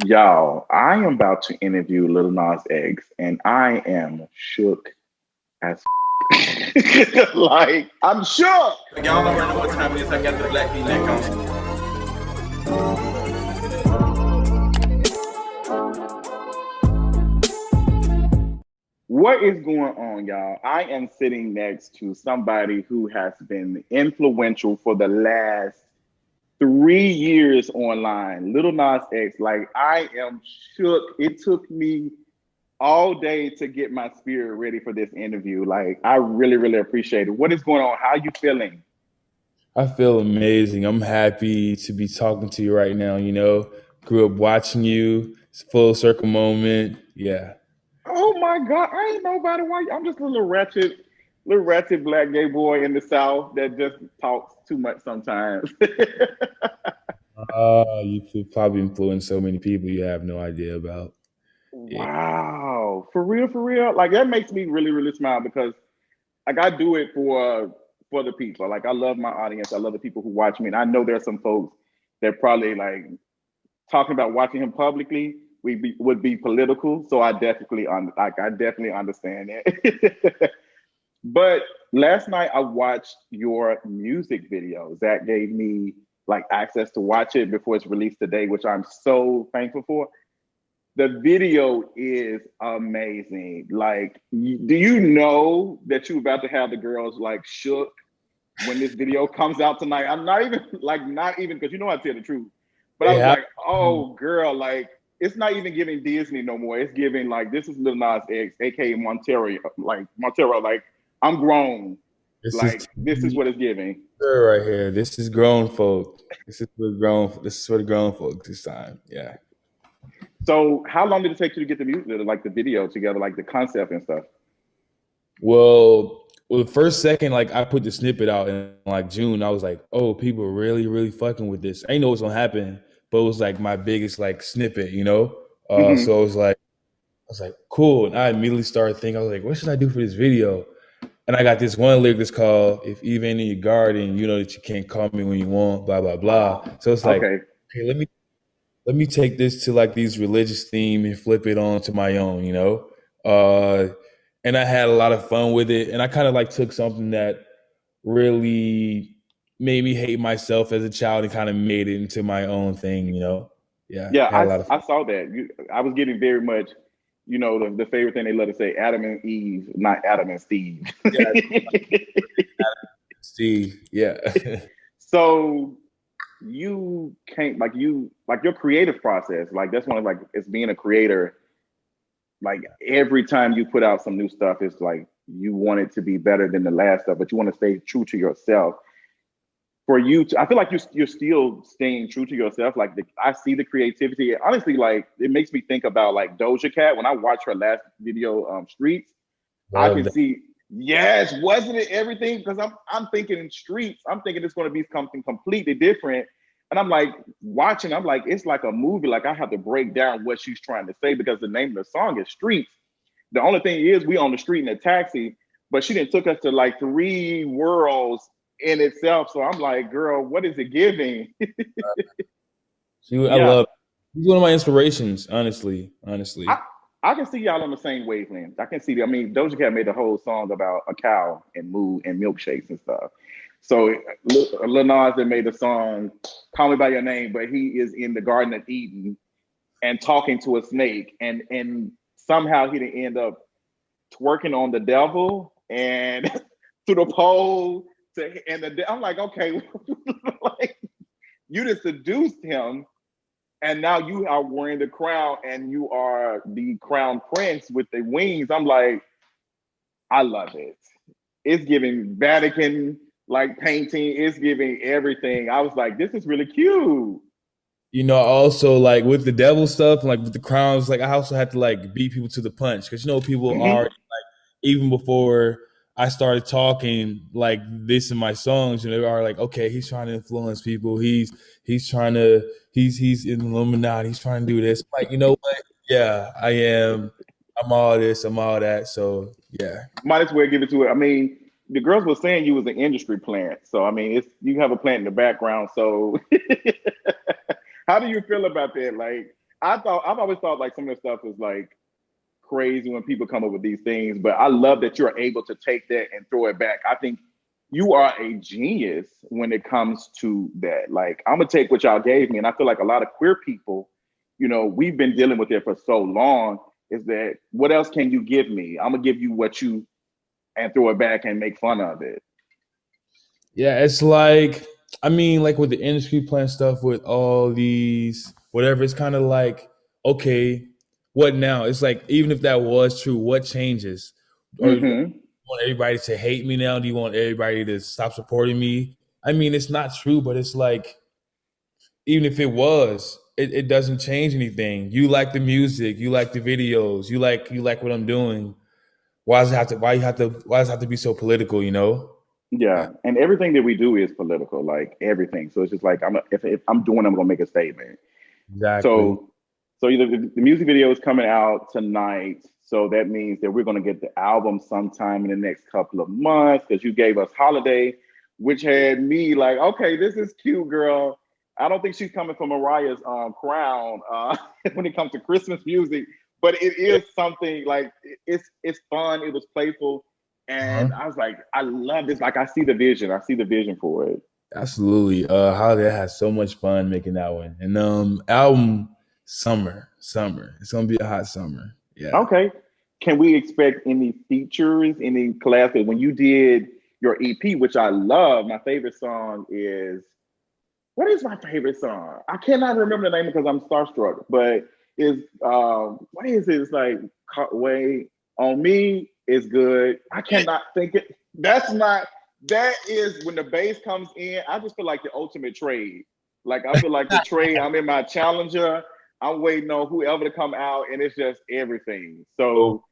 Y'all, I am about to interview Lil Nas X, and I am shook as like I'm shook. Y'all already know what time it is. I got the black V-neck on. What is going on, y'all? I am sitting next to somebody who has been influential for the last 3 years online. Lil Nas X. Like I am shook. It took me all day to get my spirit ready for this interview. Like I really, really appreciate it. What is going on? How you feeling? I feel amazing. I'm happy to be talking to you right now. Grew up watching you. It's a full circle moment. Yeah. Oh my God, I ain't nobody. Why? I'm just a little ratchet black gay boy in the South that just talks too much sometimes. You probably influenced so many people you have no idea about. Yeah. Wow, for real, for real. Like that makes me really, really smile because like I do it for the people. Like I love my audience. I love the people who watch me, and I know there's some folks that probably like talking about watching him publicly would be political. So I definitely understand it. But last night I watched your music video. That gave me like access to watch it before it's released today, which I'm so thankful for. The video is amazing. Like, do you know that you're about to have the girls like shook when this video comes out tonight? I'm not even because you know I tell the truth. But I They was have like, oh girl, like it's not even giving Disney no more. It's giving like this is Lil Nas X, aka Montero, like Montero, like I'm grown. this is Like this is what it's giving. right here. This is grown folk. This is for the grown folks this time. Yeah. So how long did it take you to get the music, like the video together, like the concept and stuff? Well, the first second, like I put the snippet out in like June, I was like, "Oh, people are really, really fucking with this." I didn't know what's gonna happen, but it was like my biggest like snippet. Hmm. So I was like, cool, and I immediately started thinking, I was like, "What should I do for this video?" And I got this one lyric that's called, "If even in your garden, you know that you can't call me when you want, blah blah blah." So it's like, Okay. okay, let me take this to like these religious theme and flip it on to my own. Uh, and I had a lot of fun with it, and I kind of like took something that really made me hate myself as a child and kind of made it into my own thing. Yeah, Yeah, had a lot of fun. I saw that. I was getting very much, the favorite thing they love to say, Adam and Eve, not Adam and Steve. Yeah, Steve. Yeah. So you can't like your creative process, like that's one of like it's being a creator, like every time you put out some new stuff, it's like you want it to be better than the last stuff, but you want to stay true to yourself. For you to, I feel like you're still staying true to yourself. Like I see the creativity. Honestly, like it makes me think about like Doja Cat. When I watched her last video, Streets, I Love can that. see, yes, wasn't it everything? Because I'm thinking in Streets, I'm thinking it's going to be something completely different. And I'm like watching, I'm like, it's like a movie. Like I have to break down what she's trying to say because the name of the song is Streets. The only thing is we on the street in a taxi, but she didn't took us to like three worlds in itself. So I'm like, girl, what is it giving? I Yeah, love. He's one of my inspirations, honestly. I Honestly. I can see y'all on the same wavelength. I can see. I mean, Doja Cat made a whole song about a cow and moo and milkshakes and stuff. So Lil Nas that made the song "Call Me by Your Name," but he is in the Garden of Eden and talking to a snake, and somehow he didn't end up twerking on the devil and to the pole I'm like, okay, like you just seduced him and now you are wearing the crown and you are the crown prince with the wings. I'm like, I love it. It's giving Vatican like painting. It's giving everything. I was like, this is really cute. Also like with the devil stuff, like with the crowns, like I also had to like beat people to the punch because people are Hmm. like even before I started talking like this in my songs, they are like, okay, he's trying to influence people. He's trying to he's in Illuminati. He's trying to do this. Like, you know what? Yeah, I am. I'm all this. I'm all that. So yeah. Might as well give it to it. I mean, the girls were saying you was an industry plant. So I mean, it's you have a plant in the background. So how do you feel about that? Like, I've always thought like some of the stuff is like crazy when people come up with these things, but I love that you're able to take that and throw it back. I think you are a genius when it comes to that. Like, I'm gonna take what y'all gave me, and I feel like a lot of queer people, you know, we've been dealing with it for so long. Is that what else can you give me? I'm gonna give you what you and throw it back and make fun of it. Yeah, it's like, I mean, like with the industry playing stuff with all these whatever, it's kind of like, okay, what now? It's like, even if that was true, what changes? Or you Mm-hmm. want everybody to hate me now? Do you want everybody to stop supporting me? I mean, it's not true, but it's like, even if it was, it doesn't change anything. You like the music, you like the videos, you like what I'm doing. Why does it have to be so political, you know? Yeah, and everything that we do is political, like everything. So it's just like if I'm doing, I'm gonna make a statement. Exactly. So, so either the music video is coming out tonight, so that means that we're gonna get the album sometime in the next couple of months because you gave us Holiday, which had me like, okay, this is cute, girl. I don't think she's coming for Mariah's crown when it comes to Christmas music, but it is something like it's fun. It was playful, and Uh-huh. I was like, I love this. Like, I see the vision. I see the vision for it. Absolutely. Holiday had so much fun making that one. And album summer. It's gonna be a hot summer. Yeah. Okay. Can we expect any features, any collabs? 'Cause when you did your EP, which I love, my favorite song is what is my favorite song? I cannot remember the name because I'm starstruck, but is what is it? It's like Way on Me is good. I cannot think it. That is when the bass comes in. I just feel like the ultimate trade. Like I feel like the trade. I'm in my challenger. I'm waiting on whoever to come out, and it's just everything. Oh,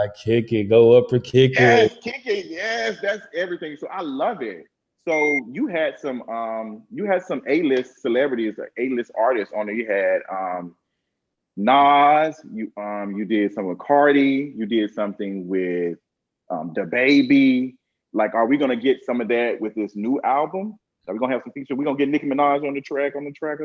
So kick it, go up or kick it. yes, kick it. Yes, that's everything. So I love it. So you had some A-list celebrities, A-list artists on there. You had Nas, you did some with Cardi, you did something with the baby. Like, are we gonna get some of that with this new album? Are we gonna have some features? We gonna get Nicki Minaj on the track or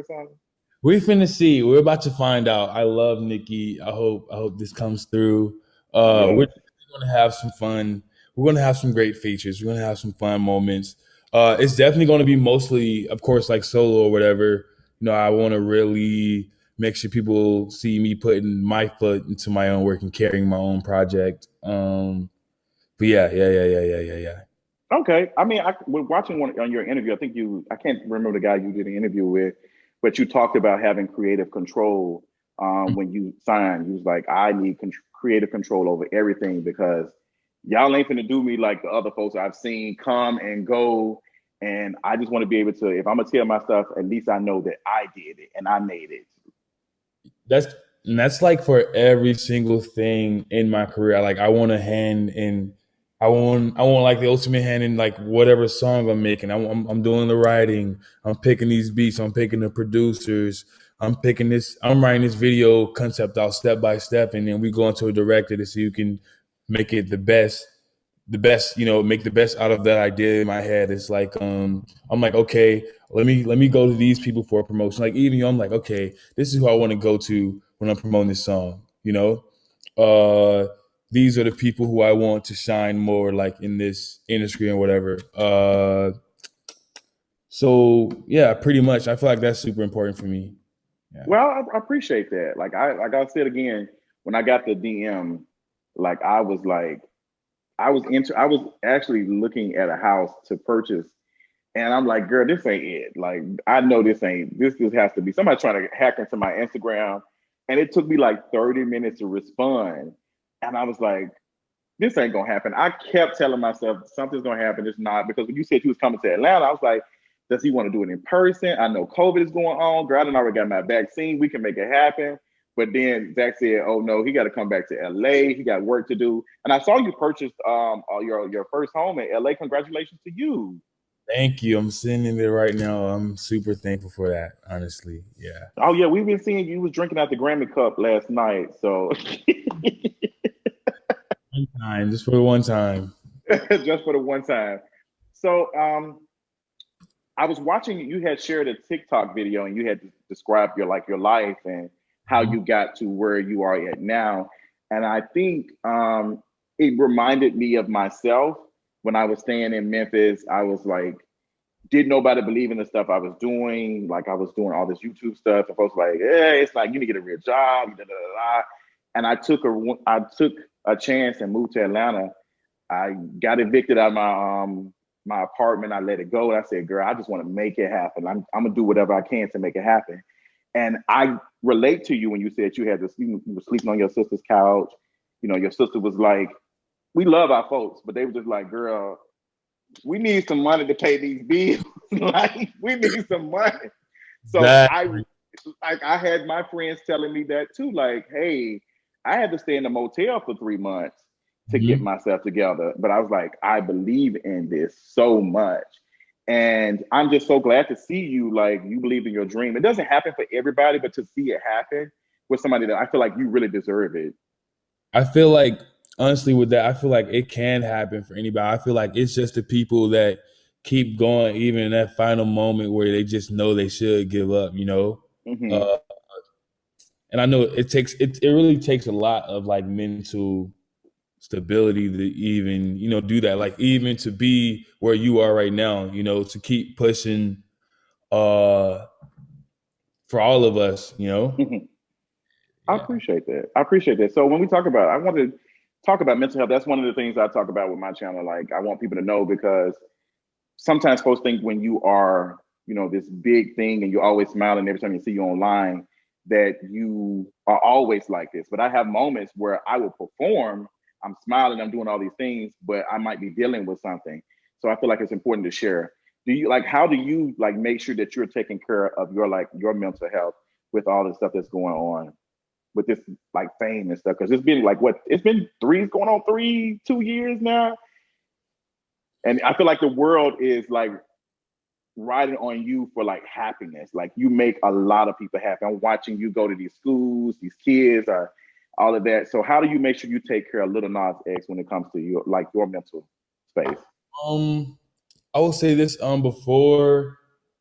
something? We finna see. We're about to find out. I love Nikki. I hope this comes through. We're Yes. gonna have some fun. We're gonna have some great features. We're gonna have some fun moments. It's definitely gonna be mostly, of course, like solo or whatever. You know, I want to really make sure people see me putting my foot into my own work and carrying my own project. But yeah. Okay. I mean, we're watching one on your interview. I can't remember the guy you did an interview with, but you talked about having creative control when you signed. You was like, I need creative control over everything because y'all ain't gonna do me like the other folks I've seen come and go. And I just want to be able to, if I'm gonna tell my stuff, at least I know that I did it and I made it. That's and that's like for every single thing in my career. Like I want a hand in, I want like the ultimate hand in like whatever song I'm making. I'm doing the writing. I'm picking these beats. I'm picking the producers. I'm picking this. I'm writing this video concept out step by step, and then we go into a director to see who can make it the best, make the best out of that idea in my head. It's like, I'm like, okay, let me go to these people for a promotion. Like even I'm like, okay, this is who I want to go to when I'm promoting this song, uh, these are the people who I want to shine more like in this industry and whatever. So yeah, pretty much. I feel like that's super important for me. Yeah. Well, I appreciate that. Like I said again, when I got the DM, like I was actually looking at a house to purchase, and I'm like, girl, this ain't it. Like I know this just has to be somebody trying to hack into my Instagram. And it took me like 30 minutes to respond. And I was like, this ain't gonna happen. I kept telling myself something's gonna happen. It's not, because when you said he was coming to Atlanta, I was like, does he want to do it in person? I know COVID is going on. Girl, I done already got my vaccine. We can make it happen. But then Zach said, oh no, he got to come back to LA. He got work to do. And I saw you purchased your first home in LA. Congratulations to you. Thank you. I'm sitting in there right now. I'm super thankful for that. Honestly, yeah. Oh yeah, we've been seeing you was drinking out the Grammy cup last night. So One time, just for the one time. just for the one time. So I was watching, you had shared a TikTok video and you had described your life and how you got to where you are at now. And I think it reminded me of myself when I was staying in Memphis. I was like, didn't nobody believe in the stuff I was doing. Like I was doing all this YouTube stuff, and folks were like, "Yeah, it's like you need to get a real job." Da, da, da, da. And I took a chance and moved to Atlanta. I got evicted out of my apartment. I let it go. And I said, "Girl, I just want to make it happen. I'm gonna do whatever I can to make it happen." And I relate to you when you said you had to sleep. You were sleeping on your sister's couch. You know, your sister was like, "We love our folks," but they were just like, "Girl, we need some money to pay these bills. Like, we need some money." So Exactly. I had my friends telling me that too. Like, hey, I had to stay in a motel for 3 months to get Mhm. myself together. But I was like, I believe in this so much. And I'm just so glad to see you, like, you believe in your dream. It doesn't happen for everybody, but to see it happen with somebody that I feel like you really deserve it. I feel like honestly with that, I feel like it can happen for anybody. I feel like it's just the people that keep going even in that final moment where they just know they should give up, you know? Hmm. Uh, and I know it really takes a lot of like mental stability to even, you know, do that. Like even to be where you are right now, you know, to keep pushing uh for all of us, you know? Hmm. I Yeah. appreciate that. I appreciate that. So when we talk about, I want to talk about mental health. That's one of the things I talk about with my channel. Like I want people to know because sometimes folks think when you are, you know, this big thing and you're always smiling every time you see you online, that you are always like this. But I have moments where I will perform, I'm smiling, I'm doing all these things, but I might be dealing with something. So I feel like it's important to share. Do you like how do you like make sure that you're taking care of your like your mental health with all the stuff that's going on with this like fame and stuff? Because it's been like what it's been going on 2 years now. And I feel like the world is like riding on you for like happiness. Like you make a lot of people happy. I'm watching you go to these schools, these kids are all of that. So how do you make sure you take care of Lil Nas X when it comes to your like your mental space? Um I will say this before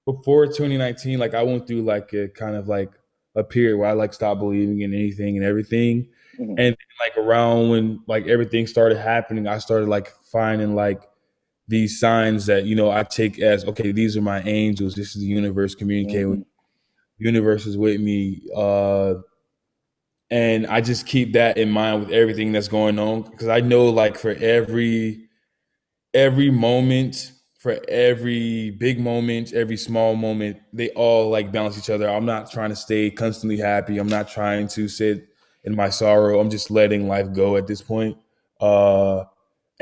2019, like I went through like a kind of like a period where I like stopped believing in anything and everything. Hmm. And like around when like everything started happening, I started like finding like these signs that, you know, I take as okay, these are my angels. This is the universe communicating with Hmm. the universe is with me. And I just keep that in mind with everything that's going on. Because I know like for every moment, for every big moment, every small moment, they all like balance each other. I'm not trying to stay constantly happy. I'm not trying to sit in my sorrow. I'm just letting life go at this point. And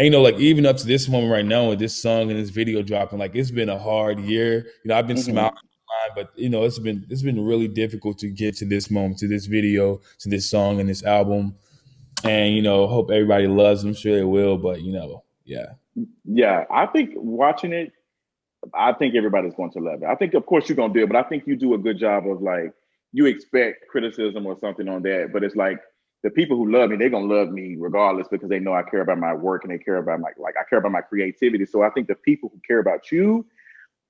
you know, like even up to this moment right now with this song and this video dropping, like it's been a hard year. You know, I've been smiling, Hmm. but you know, it's been really difficult to get to this moment, to this video, to this song and this album. And you know, hope everybody loves it. I'm sure they will, but you know, yeah. Yeah, I think watching it, I think everybody's going to love it. I think, of course, you're going to do it, but I think you do a good job of like, you expect criticism or something on that, but it's like the people who love me, they're going to love me regardless because they know I care about my work and they care about my, like, I care about my creativity. So I think the people who care about you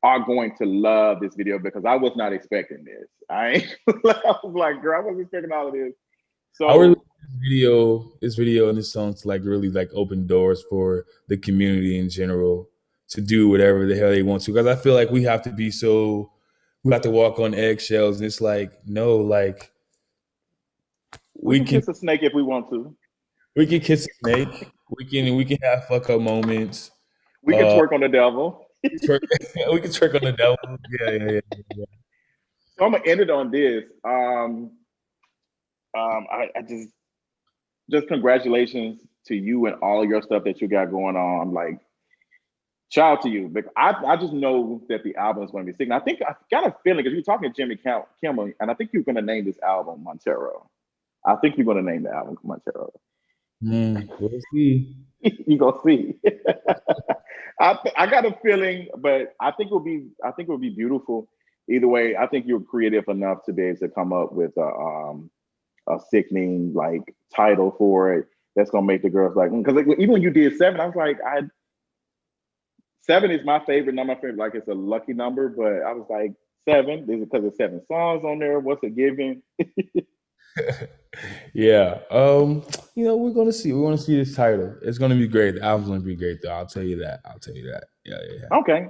are going to love this video because I was not expecting this. I was like, girl, I wasn't expecting all of this. I really So, want this video and this song to like really like open doors for the community in general to do whatever the hell they want to. Because I feel like we have to walk on eggshells, and it's like no, like we we can can kiss a snake if we want to. we can kiss a snake, we can have fuck up moments, We can uh, twerk on the devil. twerk, we can trick on the devil, yeah, yeah, yeah, yeah. So I'm gonna end it on this. I just congratulations to you and all your stuff that you got going on. Like, shout out to you. Because I just know that the album is going to be sick. And I think I got a feeling because you're talking to Jimmy Kimmel, and I think you're going to name this album Montero. I think you're going to name the album Montero. We'll see. You gonna see. I got a feeling, but I think it will be beautiful. Either way, I think you're creative enough to be able to come up with a sickening like title for it that's gonna make the girls like because like, even when you did seven, I was like, seven is my favorite, not my favorite. Like it's a lucky number, but I was like seven. Is it because there's 7 songs on there? What's it giving? Yeah. You know, we're gonna see. We're gonna see this title. It's gonna be great. The album's gonna be great, though. I'll tell you that. I'll tell you that. Yeah, yeah, yeah. Okay.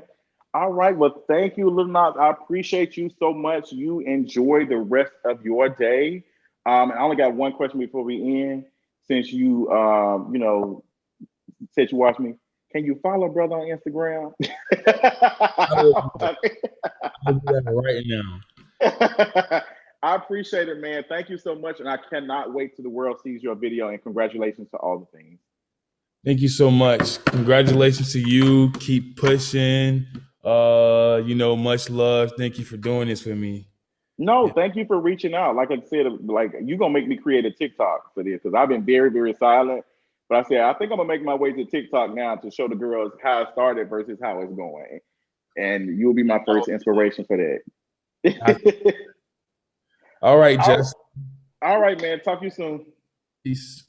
All right. Well, thank you, Lil Nas. I appreciate you so much. You enjoy the rest of your day. And I only got one question before we end. Since you, said you watch me, can you follow brother on Instagram? I will do that. I will do that right now. I appreciate it, man. Thank you so much, and I cannot wait till the world sees your video. And congratulations to all the things. Thank you so much. Congratulations to you. Keep pushing. Much love. Thank you for doing this for me. No, thank you for reaching out. Like I said, like you gonna make me create a TikTok for this because I've been very, very silent. But I said I think I'm gonna make my way to TikTok now to show the girls how it started versus how it's going, and you'll be my first inspiration for that. All right, all, Jess. all right, man. Talk to you soon. Peace.